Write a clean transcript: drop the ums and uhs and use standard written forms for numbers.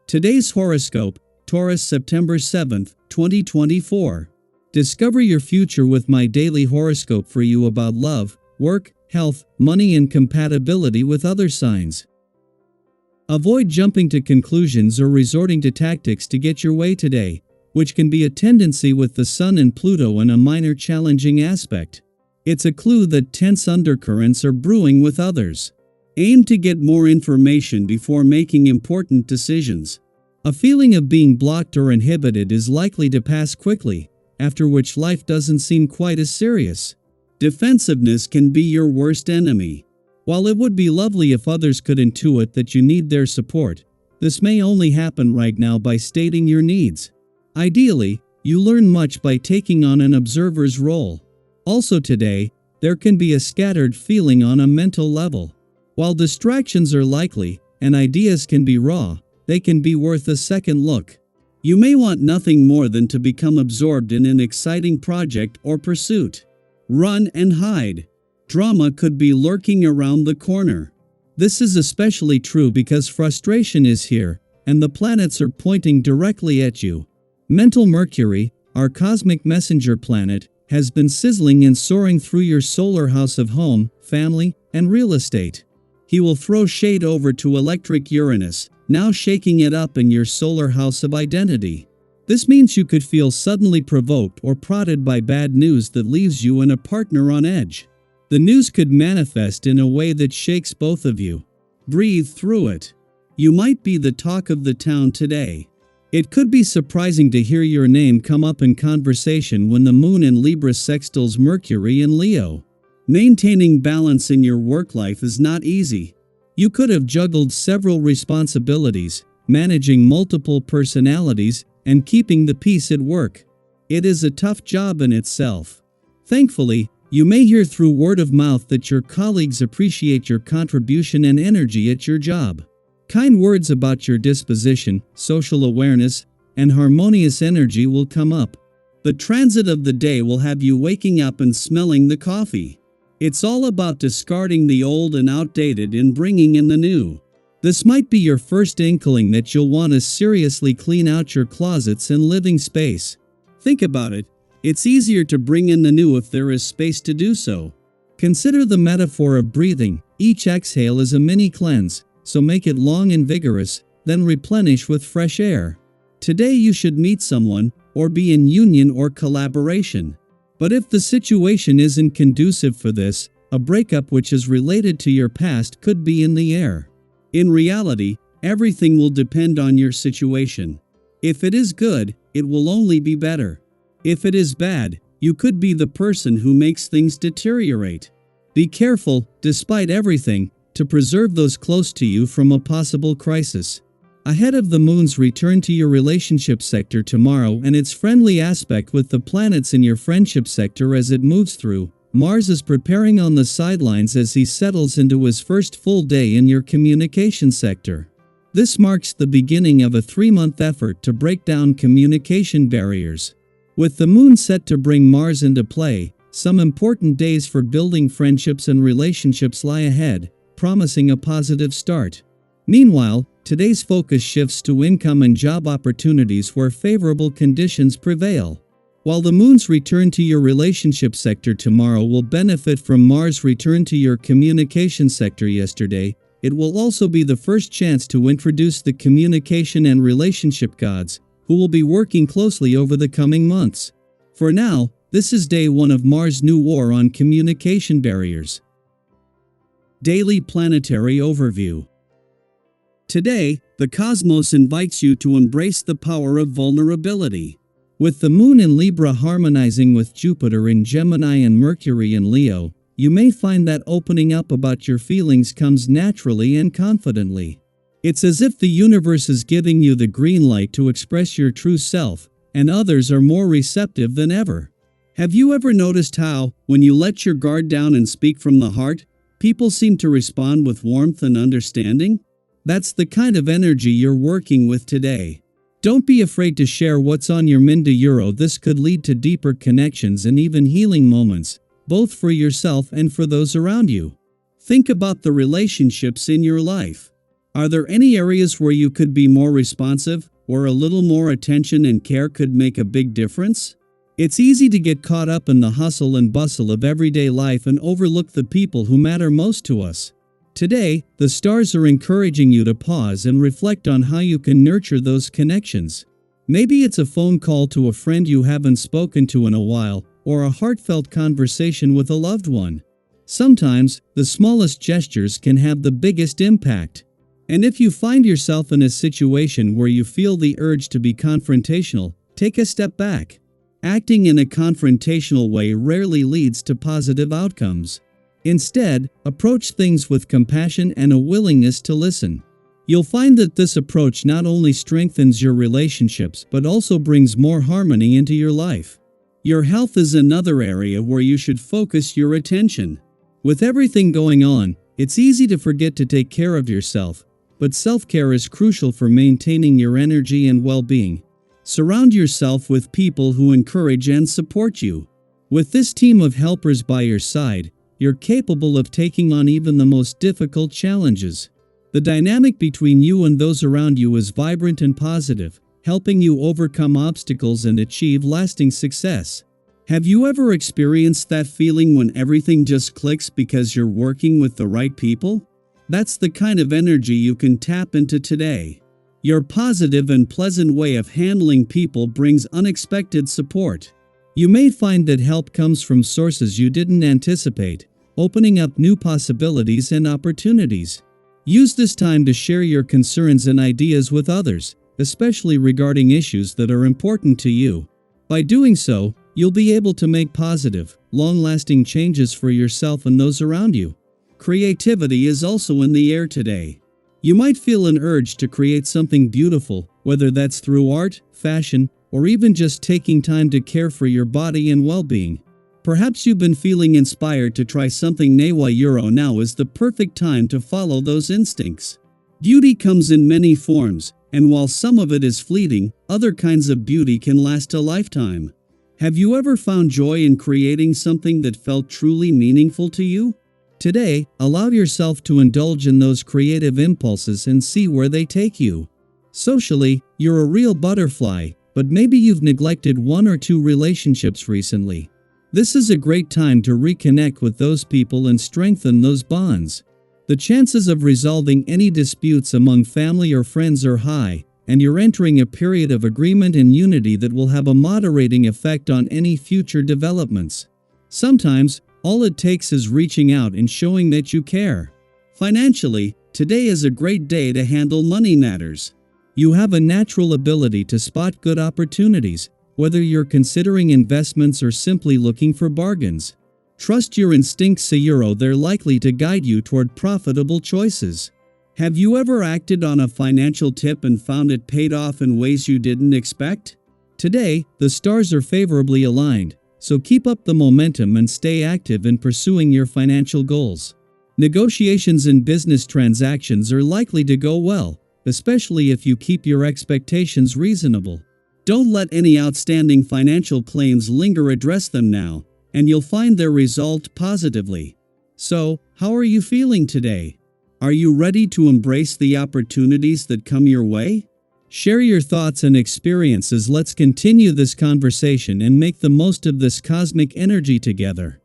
Today's horoscope, Taurus September 7th, 2024. Discover your future with my daily horoscope for you about love, work, health, money and compatibility with other signs. Avoid jumping to conclusions or resorting to tactics to get your way today, which can be a tendency with the Sun and Pluto in a minor challenging aspect. It's a clue that tense undercurrents are brewing with others. Aim to get more information before making important decisions. A feeling of being blocked or inhibited is likely to pass quickly, after which life doesn't seem quite as serious. Defensiveness can be your worst enemy. While it would be lovely if others could intuit that you need their support, this may only happen right now by stating your needs. Ideally, you learn much by taking on an observer's role. Also today, there can be a scattered feeling on a mental level. While distractions are likely, and ideas can be raw, they can be worth a second look. You may want nothing more than to become absorbed in an exciting project or pursuit. Run and hide. Drama could be lurking around the corner. This is especially true because frustration is here, and the planets are pointing directly at you. Mental Mercury, our cosmic messenger planet, has been sizzling and soaring through your solar house of home, family, and real estate. He will throw shade over to electric Uranus, now shaking it up in your solar house of identity. This means you could feel suddenly provoked or prodded by bad news that leaves you and a partner on edge. The news could manifest in a way that shakes both of you. Breathe through it. You might be the talk of the town today. It could be surprising to hear your name come up in conversation when the moon in Libra sextiles Mercury in Leo. Maintaining balance in your work life is not easy. You could have juggled several responsibilities, managing multiple personalities, and keeping the peace at work. It is a tough job in itself. Thankfully, you may hear through word of mouth that your colleagues appreciate your contribution and energy at your job. Kind words about your disposition, social awareness, and harmonious energy will come up. The transit of the day will have you waking up and smelling the coffee. It's all about discarding the old and outdated and bringing in the new. This might be your first inkling that you'll want to seriously clean out your closets and living space. Think about it. It's easier to bring in the new if there is space to do so. Consider the metaphor of breathing. Each exhale is a mini cleanse, so make it long and vigorous, then replenish with fresh air. Today you should meet someone, or be in union or collaboration. But if the situation isn't conducive for this, a breakup which is related to your past could be in the air. In reality, everything will depend on your situation. If it is good, it will only be better. If it is bad, you could be the person who makes things deteriorate. Be careful, despite everything, to preserve those close to you from a possible crisis. Ahead of the moon's return to your relationship sector tomorrow and its friendly aspect with the planets in your friendship sector as it moves through, Mars is preparing on the sidelines as he settles into his first full day in your communication sector. This marks the beginning of a 3-month effort to break down communication barriers. With the moon set to bring Mars into play, some important days for building friendships and relationships lie ahead, promising a positive start. Meanwhile, today's focus shifts to income and job opportunities where favorable conditions prevail. While the moon's return to your relationship sector tomorrow will benefit from Mars' return to your communication sector yesterday, it will also be the first chance to introduce the communication and relationship gods, who will be working closely over the coming months. For now, this is day 1 of Mars' new war on communication barriers. Daily Planetary Overview. Today, the cosmos invites you to embrace the power of vulnerability. With the moon in Libra harmonizing with Jupiter in Gemini and Mercury in Leo, you may find that opening up about your feelings comes naturally and confidently. It's as if the universe is giving you the green light to express your true self, and others are more receptive than ever. Have you ever noticed how, when you let your guard down and speak from the heart, people seem to respond with warmth and understanding? That's the kind of energy you're working with today. Don't be afraid to share what's on your mind. This could lead to deeper connections and even healing moments, both for yourself and for those around you. Think about the relationships in your life. Are there any areas where you could be more responsive, or a little more attention and care could make a big difference? It's easy to get caught up in the hustle and bustle of everyday life and overlook the people who matter most to us. Today, the stars are encouraging you to pause and reflect on how you can nurture those connections. Maybe it's a phone call to a friend you haven't spoken to in a while, or a heartfelt conversation with a loved one. Sometimes, the smallest gestures can have the biggest impact. And if you find yourself in a situation where you feel the urge to be confrontational, take a step back. Acting in a confrontational way rarely leads to positive outcomes. Instead, approach things with compassion and a willingness to listen. You'll find that this approach not only strengthens your relationships but also brings more harmony into your life. Your health is another area where you should focus your attention. With everything going on, it's easy to forget to take care of yourself, but self-care is crucial for maintaining your energy and well-being. Surround yourself with people who encourage and support you. With this team of helpers by your side, you're capable of taking on even the most difficult challenges. The dynamic between you and those around you is vibrant and positive, helping you overcome obstacles and achieve lasting success. Have you ever experienced that feeling when everything just clicks because you're working with the right people? That's the kind of energy you can tap into today. Your positive and pleasant way of handling people brings unexpected support. You may find that help comes from sources you didn't anticipate, opening up new possibilities and opportunities. Use this time to share your concerns and ideas with others, especially regarding issues that are important to you. By doing so, you'll be able to make positive, long-lasting changes for yourself and those around you. Creativity is also in the air today. You might feel an urge to create something beautiful, whether that's through art, fashion, or even just taking time to care for your body and well-being. Perhaps you've been feeling inspired to try something new. Now is the perfect time to follow those instincts. Beauty comes in many forms, and while some of it is fleeting, other kinds of beauty can last a lifetime. Have you ever found joy in creating something that felt truly meaningful to you? Today, allow yourself to indulge in those creative impulses and see where they take you. Socially, you're a real butterfly, but maybe you've neglected one or two relationships recently. This is a great time to reconnect with those people and strengthen those bonds. The chances of resolving any disputes among family or friends are high, and you're entering a period of agreement and unity that will have a moderating effect on any future developments. Sometimes, all it takes is reaching out and showing that you care. Financially, today is a great day to handle money matters. You have a natural ability to spot good opportunities, whether you're considering investments or simply looking for bargains. Trust your instincts. They're likely to guide you toward profitable choices. Have you ever acted on a financial tip and found it paid off in ways you didn't expect? Today, the stars are favorably aligned, so keep up the momentum and stay active in pursuing your financial goals. Negotiations in business transactions are likely to go well, especially if you keep your expectations reasonable. Don't let any outstanding financial claims linger. Address them now, and you'll find they're resolved positively. So, how are you feeling today? Are you ready to embrace the opportunities that come your way? Share your thoughts and experiences. Let's continue this conversation and make the most of this cosmic energy together.